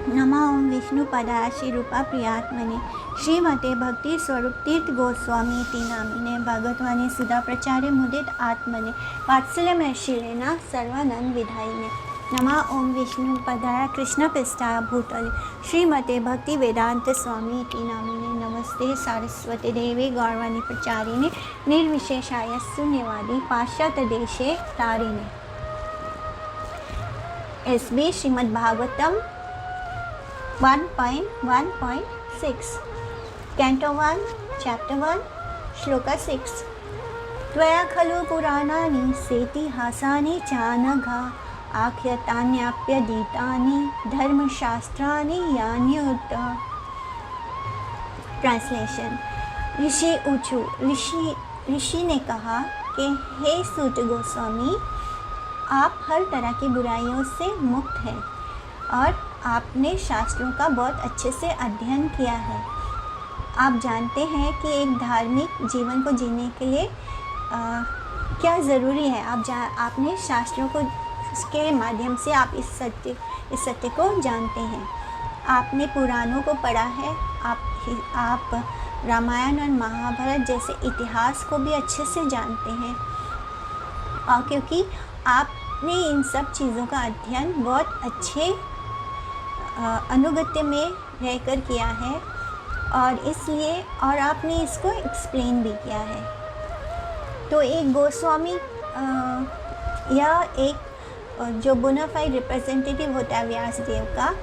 नमः ओं विष्णुपदाय श्रीरूपा प्रियात्मने श्रीमते भक्ति स्वरूप तीर्थ गोस्वामी इति नामिने भगवत्वाणी सुधा प्रचारे मुदित आत्मने वात्सल्यमैश्वर्येण सर्वानंद विधायिने नमः ओं विष्णुपदाय कृष्णपृष्ठाय भूतले श्रीमते भक्ति वेदांत स्वामी इति नामिने नमस्ते सारस्वती देवी गौरवाणी प्रचारिणे निर्विशेषाय शून्यवादी पाश्चात्य देशे तारिणे SB Shrimad Bhagavatam 1.1.6 Canto 1 Chapter 1 Shloka 6 त्वया खलु पुराणानि सेतिहासानि चानघा आख्यातान्यप्यधीतानि धर्मशास्त्राणि यान्युत। ट्रांसलेशन। ऋषि ऊचु ऋषि ने कहा कि हे सूत गोस्वामी, आप हर तरह की बुराइयों से मुक्त हैं और आपने शास्त्रों का बहुत अच्छे से अध्ययन किया है। आप जानते हैं कि एक धार्मिक जीवन को जीने के लिए क्या ज़रूरी है। आपने शास्त्रों को के माध्यम से आप इस सत्य को जानते हैं। आपने पुराणों को पढ़ा है। आप रामायण और महाभारत जैसे इतिहास को भी अच्छे से जानते हैं और क्योंकि आपने इन सब चीज़ों का अध्ययन बहुत अच्छे अनुगत्य में रहकर किया है और इसलिए और आपने इसको एक्सप्लेन भी किया है। तो एक गोस्वामी या एक जो बोनाफाइड रिप्रेजेंटेटिव होता है व्यासदेव का,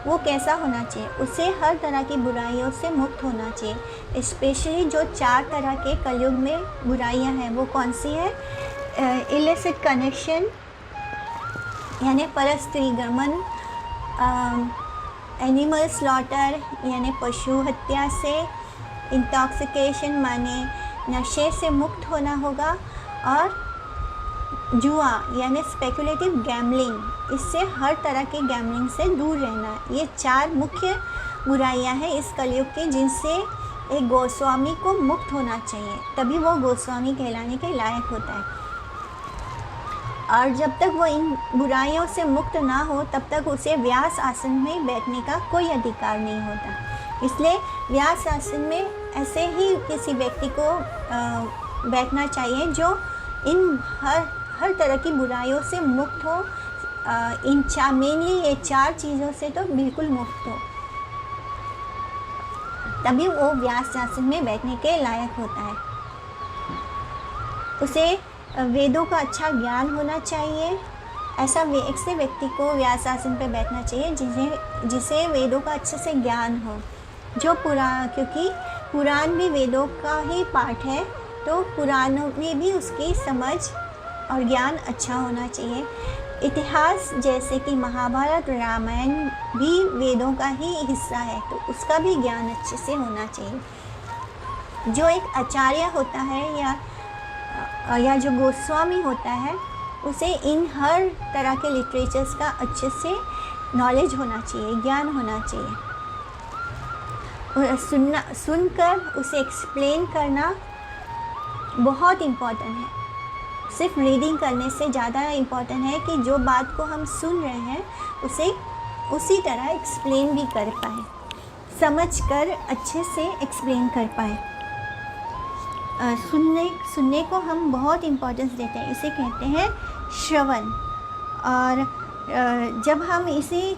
वो कैसा होना चाहिए? उसे हर तरह की बुराइयों से मुक्त होना चाहिए। स्पेशली जो 4 तरह के कलयुग में बुराइयां हैं, वो कौन सी है? इलिसिट कनेक्शन यानी परस्त्री गमन, एनिमल स्लॉटर यानी पशु हत्या से, इंटॉक्सिकेशन माने नशे से मुक्त होना होगा और जुआ यानी स्पेकुलेटिव गैम्बलिंग, इससे हर तरह के गैम्बलिंग से दूर रहना। ये 4 मुख्य बुराइयां हैं इस कलयुग की जिनसे एक गोस्वामी को मुक्त होना चाहिए, तभी वो गोस्वामी कहलाने के लायक होता है। और जब तक वो इन बुराइयों से मुक्त ना हो तब तक उसे व्यास आसन में बैठने का कोई अधिकार नहीं होता। इसलिए व्यास आसन में ऐसे ही किसी व्यक्ति को बैठना चाहिए जो इन हर तरह की बुराइयों से मुक्त हो। मेनली ये 4 चीज़ों से तो बिल्कुल मुक्त हो, तभी वो व्यास आसन में बैठने के लायक होता है। उसे वेदों का अच्छा ज्ञान होना चाहिए। ऐसे व्यक्ति को व्यास आसन पर बैठना चाहिए जिसे वेदों का अच्छे से ज्ञान हो। क्योंकि पुराण भी वेदों का ही पार्ट है, तो पुराणों में भी उसकी समझ और ज्ञान अच्छा होना चाहिए। इतिहास जैसे कि महाभारत रामायण भी वेदों का ही हिस्सा है, तो उसका भी ज्ञान अच्छे से होना चाहिए। जो एक आचार्य होता है या जो गोस्वामी होता है, उसे इन हर तरह के लिटरेचर्स का अच्छे से नॉलेज होना चाहिए, ज्ञान होना चाहिए। सुनकर उसे एक्सप्लेन करना बहुत इम्पॉर्टेंट है। सिर्फ रीडिंग करने से ज़्यादा इम्पॉर्टेंट है कि जो बात को हम सुन रहे हैं उसे उसी तरह एक्सप्लेन भी कर पाए, समझ कर अच्छे से एक्सप्लेन कर पाए। सुनने को हम बहुत इम्पोर्टेंस देते हैं, इसे कहते हैं श्रवण। और जब हम इसी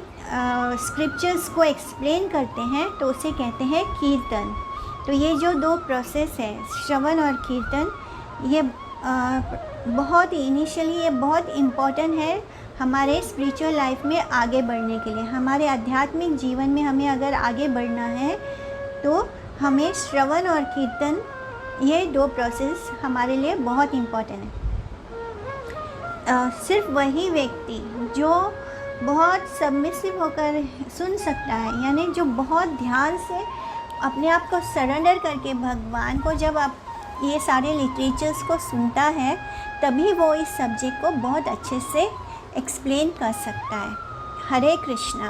स्क्रिप्चर्स को एक्सप्लेन करते हैं तो उसे कहते हैं कीर्तन। तो ये जो 2 प्रोसेस है, श्रवण और कीर्तन, ये इनिशियली ये बहुत इम्पॉर्टेंट है हमारे स्पिरिचुअल लाइफ में आगे बढ़ने के लिए। हमारे आध्यात्मिक जीवन में हमें अगर आगे बढ़ना है तो हमें श्रवण और कीर्तन, ये 2 प्रोसेस हमारे लिए बहुत इम्पॉर्टेंट है। सिर्फ वही व्यक्ति जो बहुत सबमिसिव होकर सुन सकता है, यानी जो बहुत ध्यान से अपने आप को सरेंडर करके भगवान को जब आप ये सारे लिटरेचर्स को सुनता है, तभी वो इस सब्जेक्ट को बहुत अच्छे से एक्सप्लेन कर सकता है। हरे कृष्णा।